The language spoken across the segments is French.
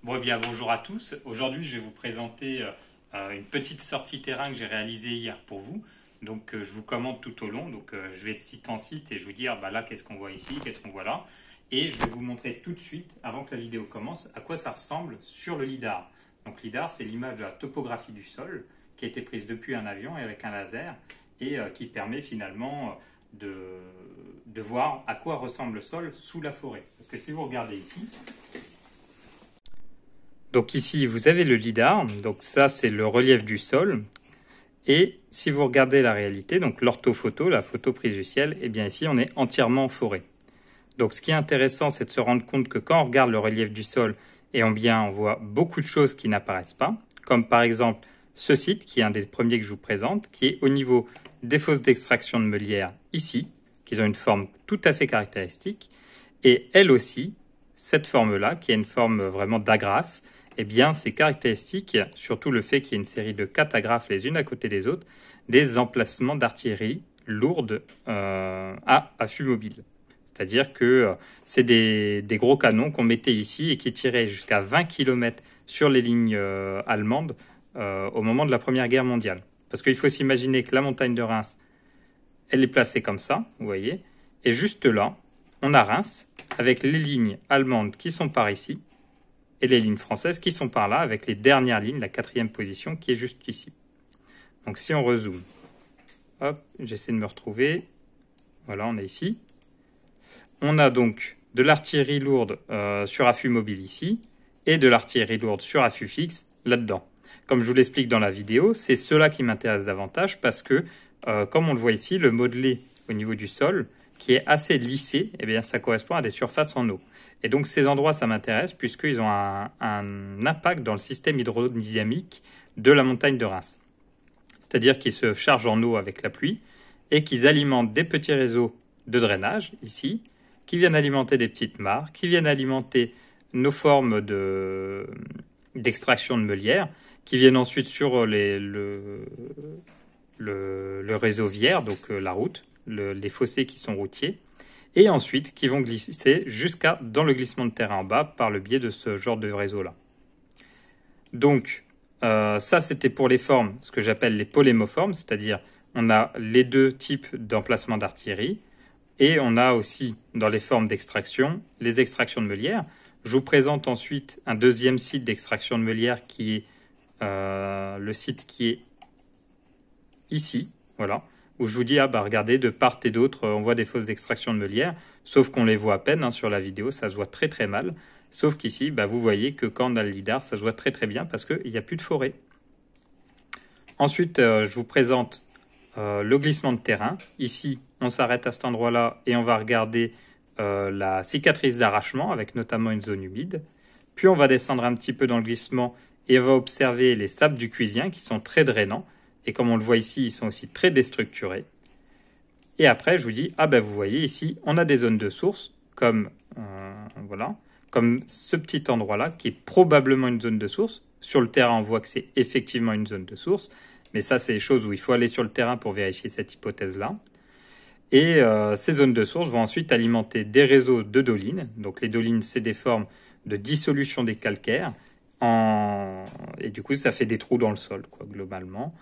Bon, eh bien, bonjour à tous. Aujourd'hui, je vais vous présenter une petite sortie terrain que j'ai réalisée hier pour vous. Donc, je vous commente tout au long. Donc, je vais de site en site et je vous dire, bah, là, qu'est-ce qu'on voit ici, qu'est-ce qu'on voit là. Et je vais vous montrer tout de suite, avant que la vidéo commence, à quoi ça ressemble sur le LiDAR. Donc, LiDAR, c'est l'image de la topographie du sol qui a été prise depuis un avion et avec un laser et qui permet finalement de voir à quoi ressemble le sol sous la forêt. Parce que si vous regardez ici, donc ici, vous avez le LiDAR, donc ça c'est le relief du sol. Et si vous regardez la réalité, donc l'orthophoto, la photo prise du ciel, et bien ici on est entièrement en forêt. Donc ce qui est intéressant, c'est de se rendre compte que quand on regarde le relief du sol, on voit beaucoup de choses qui n'apparaissent pas, comme par exemple ce site, qui est un des premiers que je vous présente, qui est au niveau des fosses d'extraction de meulière ici, qui ont une forme tout à fait caractéristique, et elle aussi, cette forme-là, qui est une forme vraiment d'agrafe, eh bien, c'est caractéristique, surtout le fait qu'il y ait une série de 4 agrafes les unes à côté des autres, des emplacements d'artillerie lourde à affût mobile. C'est-à-dire que c'est des gros canons qu'on mettait ici et qui tiraient jusqu'à 20 km sur les lignes allemandes au moment de la Première Guerre mondiale. Parce qu'il faut s'imaginer que la montagne de Reims, elle est placée comme ça, vous voyez, et juste là, on a Reims avec les lignes allemandes qui sont par ici, et les lignes françaises qui sont par là, avec les dernières lignes, la 4e position qui est juste ici. Donc si on rezoome, hop, j'essaie de me retrouver, voilà, on est ici. On a donc de l'artillerie lourde sur affût mobile ici, et de l'artillerie lourde sur affût fixe là-dedans. Comme je vous l'explique dans la vidéo, c'est cela qui m'intéresse davantage, parce que, comme on le voit ici, le modelé au niveau du sol, qui est assez lissé, eh bien, ça correspond à des surfaces en eau. Et donc ces endroits, ça m'intéresse puisqu'ils ont un impact dans le système hydrodynamique de la montagne de Reims. C'est-à-dire qu'ils se chargent en eau avec la pluie et qu'ils alimentent des petits réseaux de drainage, ici, qui viennent alimenter des petites mares, qui viennent alimenter nos formes d'extraction de meulière, qui viennent ensuite sur le réseau viaire, donc la route, les fossés qui sont routiers, et ensuite qui vont glisser jusqu'à dans le glissement de terrain en bas par le biais de ce genre de réseau-là. Donc, ça c'était pour les formes, ce que j'appelle les polémoformes, c'est-à-dire on a les deux types d'emplacement d'artillerie, et on a aussi dans les formes d'extraction, les extractions de meulière. Je vous présente ensuite un deuxième site d'extraction de meulière qui est le site qui est ici, voilà, où je vous dis, regardez, de part et d'autre, on voit des fosses d'extraction de meulière, sauf qu'on les voit à peine sur la vidéo, ça se voit très très mal, sauf qu'ici, vous voyez que quand on a le LiDAR, ça se voit très très bien parce qu'il n'y a plus de forêt. Ensuite, je vous présente le glissement de terrain. Ici, on s'arrête à cet endroit-là et on va regarder la cicatrice d'arrachement, avec notamment une zone humide. Puis on va descendre un petit peu dans le glissement et on va observer les sables du cuisien qui sont très drainants. Et comme on le voit ici, ils sont aussi très déstructurés. Et après, je vous dis, vous voyez ici, on a des zones de source, comme ce petit endroit-là, qui est probablement une zone de source. Sur le terrain, on voit que c'est effectivement une zone de source. Mais ça, c'est des choses où il faut aller sur le terrain pour vérifier cette hypothèse-là. Et ces zones de source vont ensuite alimenter des réseaux de dolines. Donc les dolines, c'est des formes de dissolution des calcaires. Et du coup, ça fait des trous dans le sol, globalement.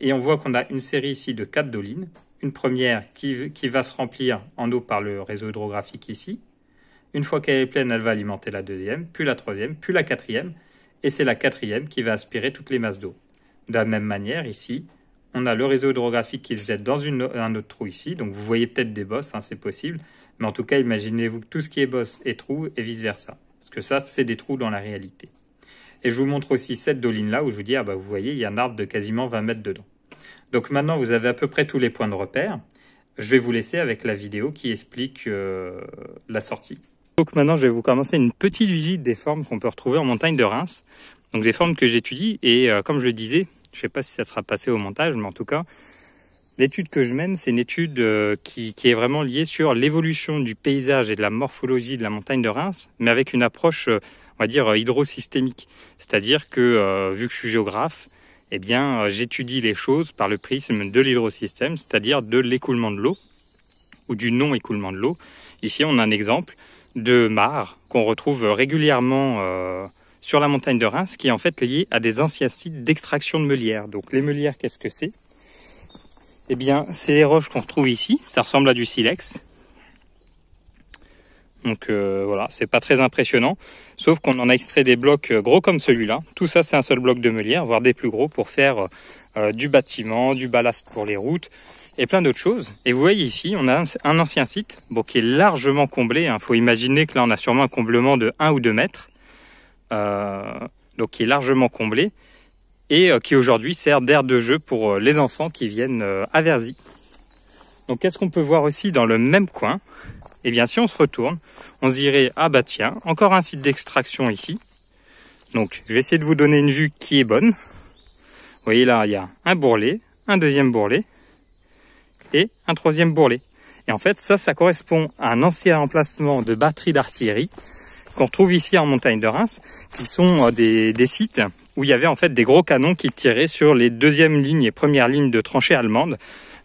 Et on voit qu'on a une série ici de 4 dolines. Une première qui va se remplir en eau par le réseau hydrographique ici. Une fois qu'elle est pleine, elle va alimenter la deuxième, puis la troisième, puis la quatrième. Et c'est la quatrième qui va aspirer toutes les masses d'eau. De la même manière, ici, on a le réseau hydrographique qui se jette dans un autre trou ici. Donc vous voyez peut-être des bosses, c'est possible. Mais en tout cas, imaginez-vous que tout ce qui est bosse est trou et vice-versa. Parce que ça, c'est des trous dans la réalité. Et je vous montre aussi cette doline-là où je vous dis, vous voyez, il y a un arbre de quasiment 20 mètres dedans. Donc maintenant, vous avez à peu près tous les points de repère. Je vais vous laisser avec la vidéo qui explique la sortie. Donc maintenant, je vais vous commencer une petite visite des formes qu'on peut retrouver en montagne de Reims. Donc des formes que j'étudie et comme je le disais, je ne sais pas si ça sera passé au montage, mais en tout cas, l'étude que je mène, c'est une étude qui est vraiment liée sur l'évolution du paysage et de la morphologie de la montagne de Reims, mais avec une approche, on va dire, hydrosystémique. C'est-à-dire que, vu que je suis géographe, j'étudie les choses par le prisme de l'hydrosystème, c'est-à-dire de l'écoulement de l'eau, ou du non-écoulement de l'eau. Ici, on a un exemple de mares qu'on retrouve régulièrement sur la montagne de Reims, qui est en fait lié à des anciens sites d'extraction de meulières. Donc les meulières, qu'est-ce que c'est? Eh bien, c'est les roches qu'on retrouve ici, ça ressemble à du silex. Donc voilà, c'est pas très impressionnant, sauf qu'on en a extrait des blocs gros comme celui-là. Tout ça, c'est un seul bloc de meulière, voire des plus gros, pour faire du bâtiment, du ballast pour les routes et plein d'autres choses. Et vous voyez ici, on a un ancien site qui est largement comblé. Il faut imaginer que là, on a sûrement un comblement de 1 ou 2 mètres, donc qui est largement comblé et qui aujourd'hui sert d'aire de jeu pour les enfants qui viennent à Verzy. Donc qu'est-ce qu'on peut voir aussi dans le même coin? Eh bien, si on se retourne, on se dirait, ah bah tiens, encore un site d'extraction ici. Donc, je vais essayer de vous donner une vue qui est bonne. Vous voyez là, il y a un bourrelet, un deuxième bourrelet et un troisième bourrelet. Et en fait, ça correspond à un ancien emplacement de batterie d'artillerie qu'on retrouve ici en montagne de Reims, qui sont des sites où il y avait en fait des gros canons qui tiraient sur les deuxièmes lignes et premières lignes de tranchées allemandes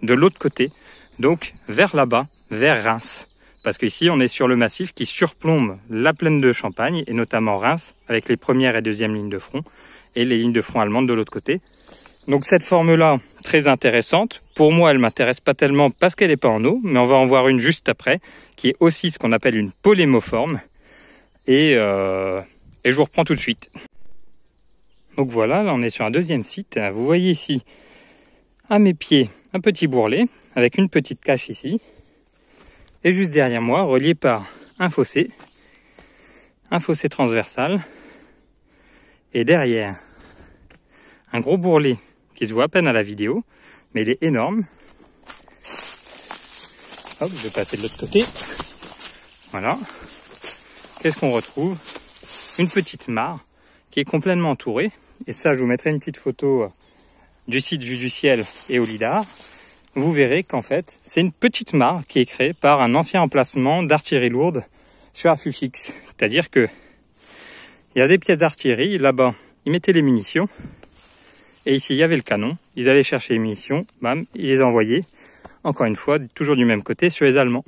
de l'autre côté, donc vers là-bas, vers Reims. Parce qu'ici, on est sur le massif qui surplombe la plaine de Champagne, et notamment Reims, avec les premières et deuxièmes lignes de front, et les lignes de front allemandes de l'autre côté. Donc cette forme-là, très intéressante. Pour moi, elle m'intéresse pas tellement parce qu'elle n'est pas en eau, mais on va en voir une juste après, qui est aussi ce qu'on appelle une polémoforme. Et je vous reprends tout de suite. Donc voilà, là on est sur un deuxième site. Vous voyez ici, à mes pieds, un petit bourrelet, avec une petite cache ici. Et juste derrière moi, relié par un fossé transversal. Et derrière, un gros bourrelet qui se voit à peine à la vidéo, mais il est énorme. Hop, je vais passer de l'autre côté. Voilà. Qu'est-ce qu'on retrouve? Une petite mare qui est complètement entourée. Et ça, je vous mettrai une petite photo du site Vue du Ciel et au lidar. Vous verrez qu'en fait, c'est une petite mare qui est créée par un ancien emplacement d'artillerie lourde sur affût fixe. C'est-à-dire que il y a des pièces d'artillerie, là-bas, ils mettaient les munitions. Et ici, il y avait le canon. Ils allaient chercher les munitions, bam, ils les envoyaient, encore une fois, toujours du même côté, sur les Allemands.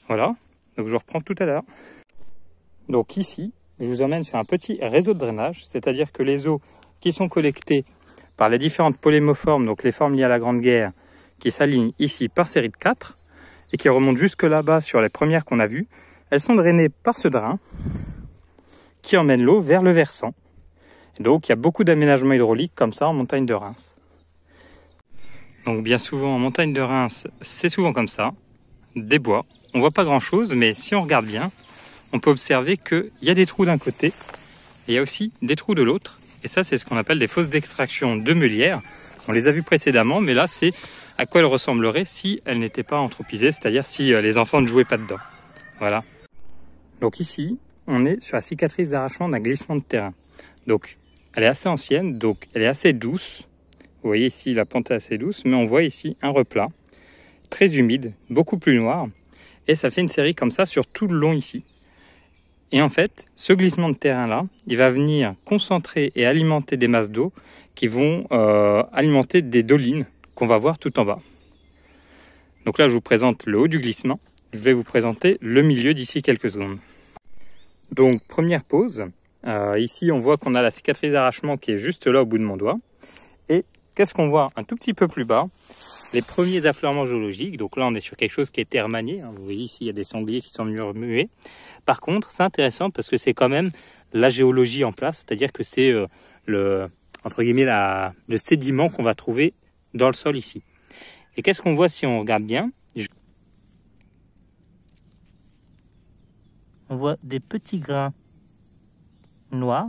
Voilà, donc je reprends tout à l'heure. Donc ici, je vous emmène sur un petit réseau de drainage, c'est-à-dire que les eaux qui sont collectées par les différentes polémoformes, donc les formes liées à la Grande Guerre, qui s'alignent ici par série de 4, et qui remontent jusque là-bas sur les premières qu'on a vues, elles sont drainées par ce drain, qui emmène l'eau vers le versant. Et donc il y a beaucoup d'aménagements hydrauliques comme ça en montagne de Reims. Donc bien souvent en montagne de Reims, c'est souvent comme ça, des bois. On voit pas grand-chose, mais si on regarde bien, on peut observer qu'il y a des trous d'un côté, et il y a aussi des trous de l'autre. Et ça, c'est ce qu'on appelle des fosses d'extraction de meulières. On les a vues précédemment, mais là, c'est à quoi elles ressembleraient si elles n'étaient pas anthropisées, c'est-à-dire si les enfants ne jouaient pas dedans. Voilà. Donc ici, on est sur la cicatrice d'arrachement d'un glissement de terrain. Donc, elle est assez ancienne, donc elle est assez douce. Vous voyez ici, la pente est assez douce, mais on voit ici un replat, très humide, beaucoup plus noir. Et ça fait une série comme ça sur tout le long ici. Et en fait, ce glissement de terrain-là, il va venir concentrer et alimenter des masses d'eau qui vont alimenter des dolines qu'on va voir tout en bas. Donc là, je vous présente le haut du glissement. Je vais vous présenter le milieu d'ici quelques secondes. Donc, première pause. Ici, on voit qu'on a la cicatrice d'arrachement qui est juste là au bout de mon doigt. Et qu'est-ce qu'on voit un tout petit peu plus bas? Les premiers affleurements géologiques. Donc là, on est sur quelque chose qui a été remanié. Vous voyez ici, il y a des sangliers qui sont venus remuer. Par contre, c'est intéressant parce que c'est quand même la géologie en place, c'est-à-dire que c'est entre guillemets le sédiment qu'on va trouver dans le sol ici. Et qu'est-ce qu'on voit si on regarde bien? On voit des petits grains noirs.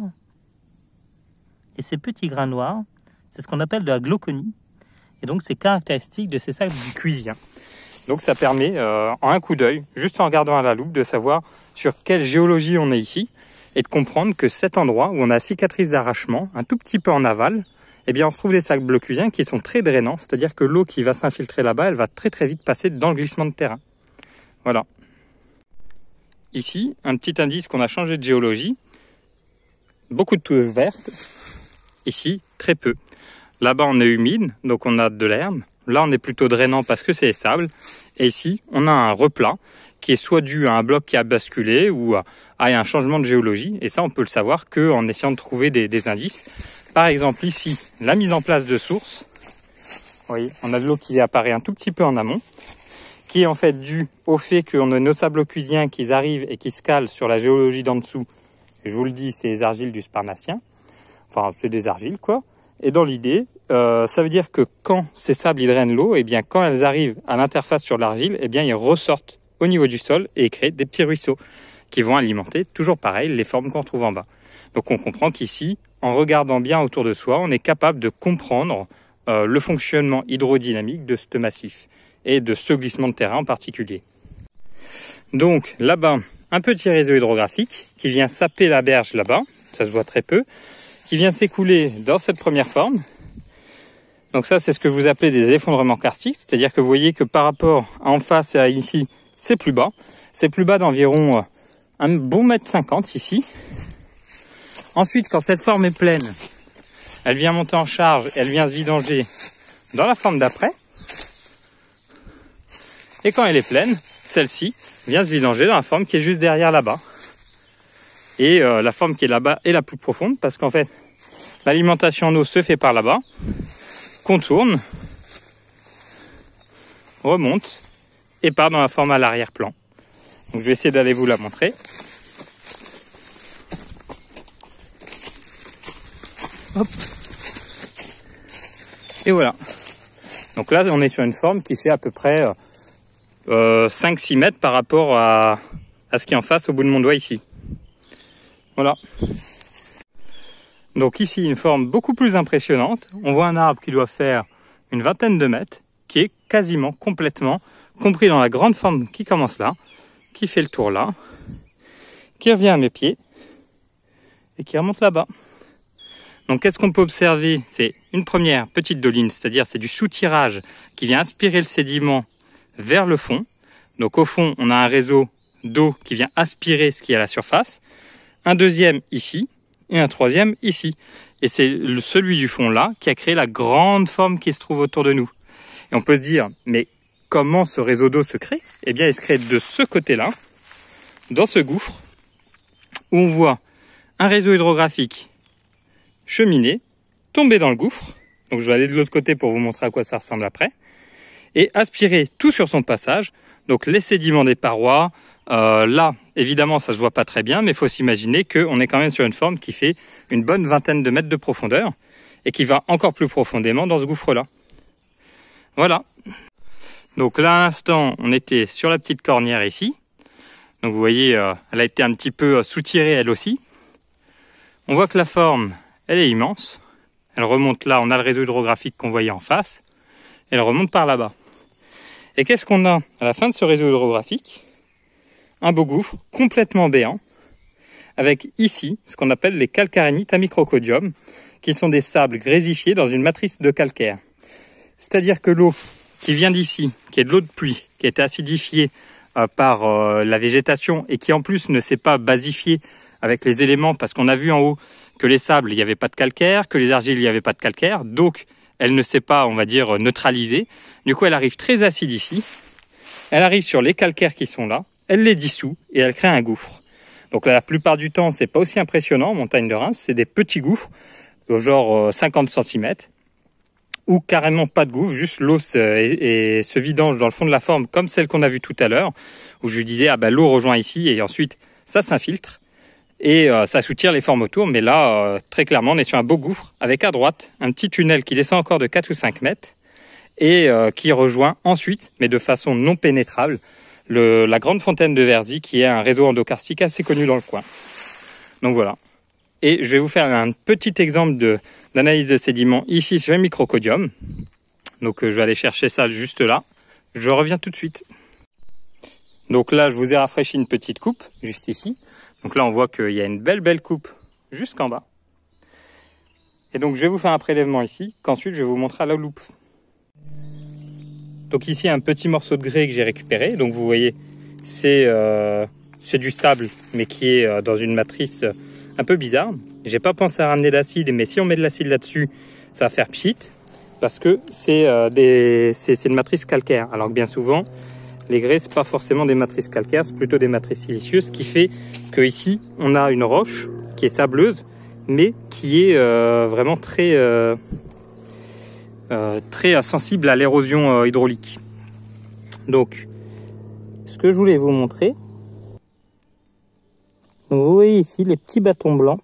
Et ces petits grains noirs, c'est ce qu'on appelle de la glauconie. Et donc, c'est caractéristique de ces sacs du cuisien. Donc, ça permet, en un coup d'œil, juste en regardant à la loupe, de savoir sur quelle géologie on est ici et de comprendre que cet endroit où on a la cicatrice d'arrachement, un tout petit peu en aval, eh bien, on retrouve des sacs bleu-cuisien qui sont très drainants, c'est-à-dire que l'eau qui va s'infiltrer là-bas, elle va très très vite passer dans le glissement de terrain. Voilà. Ici, un petit indice qu'on a changé de géologie. Beaucoup de touches vertes. Ici, très peu. Là-bas, on est humide, donc on a de l'herbe. Là, on est plutôt drainant parce que c'est les sables. Et ici, on a un replat qui est soit dû à un bloc qui a basculé ou à un changement de géologie. Et ça, on peut le savoir qu'en essayant de trouver des indices. Par exemple, ici, la mise en place de sources. Vous voyez, on a de l'eau qui apparaît un tout petit peu en amont, qui est en fait dû au fait qu'on a nos sablo-cuisiens qui arrivent et qui se calent sur la géologie d'en dessous. Je vous le dis, c'est les argiles du Sparnacien. Enfin, c'est des argiles, quoi. Et dans l'idée, ça veut dire que quand ces sables ils drainent l'eau, et bien quand elles arrivent à l'interface sur l'argile, et bien ils ressortent au niveau du sol et créent des petits ruisseaux qui vont alimenter, toujours pareil, les formes qu'on retrouve en bas. Donc on comprend qu'ici, en regardant bien autour de soi, on est capable de comprendre le fonctionnement hydrodynamique de ce massif et de ce glissement de terrain en particulier. Donc là-bas, un petit réseau hydrographique qui vient saper la berge là-bas, ça se voit très peu, qui vient s'écouler dans cette première forme. Donc ça, c'est ce que vous appelez des effondrements karstiques, c'est-à-dire que vous voyez que par rapport à en face et à ici, c'est plus bas. C'est plus bas d'environ un bon mètre 50 ici. Ensuite, quand cette forme est pleine, elle vient monter en charge, elle vient se vidanger dans la forme d'après. Et quand elle est pleine, celle-ci vient se vidanger dans la forme qui est juste derrière là-bas. Et la forme qui est là-bas est la plus profonde parce qu'en fait, l'alimentation en eau se fait par là-bas, contourne, remonte et part dans la forme à l'arrière-plan. Donc je vais essayer d'aller vous la montrer. Hop. Et voilà. Donc là, on est sur une forme qui fait à peu près 5-6 mètres par rapport à ce qui est en face au bout de mon doigt ici. Voilà. Donc ici, une forme beaucoup plus impressionnante. On voit un arbre qui doit faire une vingtaine de mètres, qui est quasiment complètement compris dans la grande forme qui commence là, qui fait le tour là, qui revient à mes pieds et qui remonte là-bas. Donc qu'est-ce qu'on peut observer? C'est une première petite doline, c'est-à-dire c'est du soutirage qui vient aspirer le sédiment vers le fond. Donc au fond, on a un réseau d'eau qui vient aspirer ce qui est à la surface. Un deuxième ici et un troisième ici. Et c'est celui du fond là qui a créé la grande forme qui se trouve autour de nous. Et on peut se dire, mais comment ce réseau d'eau se crée? Eh bien, il se crée de ce côté-là, dans ce gouffre, où on voit un réseau hydrographique cheminer, tomber dans le gouffre. Donc je vais aller de l'autre côté pour vous montrer à quoi ça ressemble après. Et aspirer tout sur son passage. Donc les sédiments des parois. Là, évidemment, ça se voit pas très bien, mais il faut s'imaginer qu'on est quand même sur une forme qui fait une bonne vingtaine de mètres de profondeur et qui va encore plus profondément dans ce gouffre-là. Voilà. Donc là, à l'instant, on était sur la petite cornière ici. Donc vous voyez, elle a été un petit peu soutirée elle aussi. On voit que la forme, elle est immense. Elle remonte là, on a le réseau hydrographique qu'on voyait en face. Elle remonte par là-bas. Et qu'est-ce qu'on a à la fin de ce réseau hydrographique? Un beau gouffre complètement béant, avec ici ce qu'on appelle les calcarénites à microcodium, qui sont des sables grésifiés dans une matrice de calcaire. C'est-à-dire que l'eau qui vient d'ici, qui est de l'eau de pluie, qui a été acidifiée par la végétation et qui en plus ne s'est pas basifiée avec les éléments, parce qu'on a vu en haut que les sables, il n'y avait pas de calcaire, que les argiles, il n'y avait pas de calcaire, donc elle ne s'est pas, on va dire, neutralisée. Du coup, elle arrive très acide ici, elle arrive sur les calcaires qui sont là, elle les dissout et elle crée un gouffre. Donc là, la plupart du temps, c'est pas aussi impressionnant en montagne de Reims, c'est des petits gouffres, genre 50 cm, ou carrément pas de gouffre, juste l'eau se vidange dans le fond de la forme, comme celle qu'on a vue tout à l'heure, où je lui disais, ah ben l'eau rejoint ici, et ensuite ça s'infiltre, et ça soutire les formes autour, mais là, très clairement, on est sur un beau gouffre, avec à droite un petit tunnel qui descend encore de 4 ou 5 mètres, et qui rejoint ensuite, mais de façon non pénétrable, la grande fontaine de Verzy, qui est un réseau endokarstique assez connu dans le coin. Donc voilà. Et je vais vous faire un petit exemple d'analyse de sédiments ici sur le microcodium. Donc je vais aller chercher ça juste là. Je reviens tout de suite. Donc là, je vous ai rafraîchi une petite coupe, juste ici. Donc là, on voit qu'il y a une belle coupe jusqu'en bas. Et donc je vais vous faire un prélèvement ici, qu'ensuite je vais vous montrer à la loupe. Donc ici, un petit morceau de grès que j'ai récupéré. Donc vous voyez, c'est du sable, mais qui est dans une matrice un peu bizarre. J'ai pas pensé à ramener d'acide, mais si on met de l'acide là-dessus, ça va faire pchit, parce que c'est une matrice calcaire. Alors que bien souvent, Les grès, c'est pas forcément des matrices calcaires, c'est plutôt des matrices silicieuses, ce qui fait que ici, on a une roche qui est sableuse, mais qui est vraiment très sensible à l'érosion hydraulique. Donc, ce que je voulais vous montrer, donc vous voyez ici les petits bâtons blancs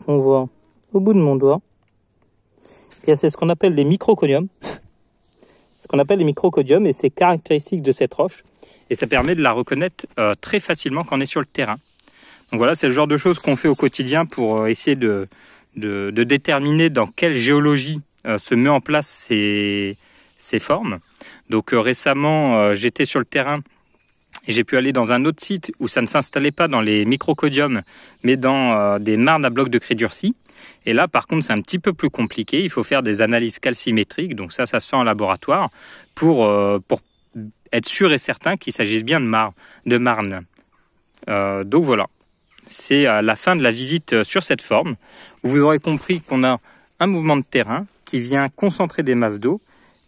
qu'on voit au bout de mon doigt. C'est ce qu'on appelle les microconiums. Ce qu'on appelle les microconiums, et c'est caractéristique de cette roche. Et ça permet de la reconnaître très facilement quand on est sur le terrain. Donc voilà, c'est le genre de choses qu'on fait au quotidien pour essayer de déterminer dans quelle géologie se met en place ces formes. Donc récemment, j'étais sur le terrain et j'ai pu aller dans un autre site où ça ne s'installait pas dans les microcodiums, mais dans des marnes à blocs de craie durcie. Et là, par contre, c'est un petit peu plus compliqué. Il faut faire des analyses calcimétriques. Donc ça se fait en laboratoire pour être sûr et certain qu'il s'agisse bien de marne. Donc voilà, c'est la fin de la visite sur cette forme. Vous aurez compris qu'on a un mouvement de terrain qui vient concentrer des masses d'eau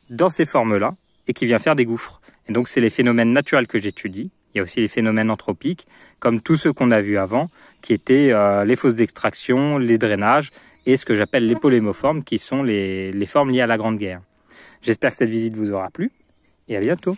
dans ces formes-là et qui vient faire des gouffres. Et donc, c'est les phénomènes naturels que j'étudie. Il y a aussi les phénomènes anthropiques, comme tous ceux qu'on a vus avant, qui étaient les fosses d'extraction, les drainages et ce que j'appelle les polémoformes, qui sont les formes liées à la Grande Guerre. J'espère que cette visite vous aura plu et à bientôt.